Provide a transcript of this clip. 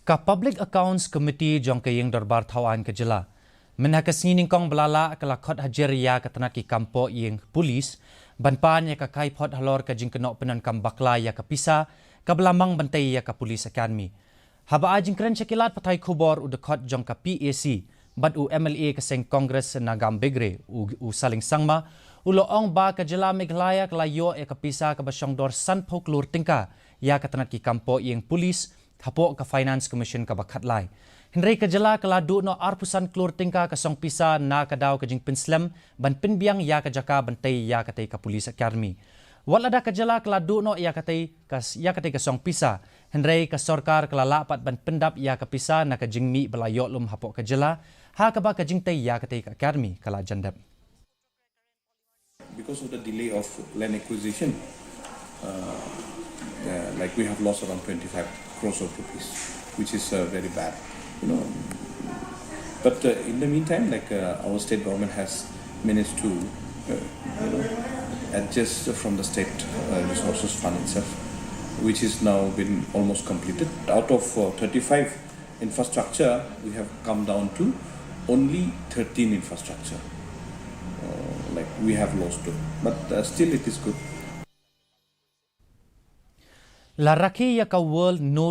Ka Public Accounts Committee jong kayeng darbar thawan ke jela. Menhakas ngining kong belala kala Khot Hajir ya ka Tnad ki kampo yeng polis banpan ya ka kai phot halor ka jingkenok penan kam bakla ya ka pisa ka belamang bantai ya ka polis academy. Haba ajing kren cekilat patai khubor ude Khot jong ka PAC bad u MLA ka seng Kongres Nagam Begre u saling sangma ulo ong ba ka jela Meghalaya kala yo ya ka pisa ka basyong dor san phok lur tingka ya ka Tnad ki kampo yeng polis hapo ka Finance Commission ka bakhatlai. Henry ka jela kala du no arpusan klur tingka ka song pisa na ka daw ka jing pinslam ban pinbiang ya ka jaka bantai ya ka ka Police Academy. Walada ka jela kala du no ya ka ka song pisa. Henry ka sarkar kala lapat ban pendap ya ka pisa na ka jingmi belayo lum hapo ka jela ha ka ba ka jing ya ka Academy kala jandap. Because of the delay of land acquisition, like we have lost around 25 crores of rupees, which is very bad, But in the meantime, our state government has managed to, adjust from the state resources fund itself, which is now been almost completed. Out of 35 infrastructure, we have come down to only 13 infrastructure. We have lost two, but still it is good. La raki ya ka world no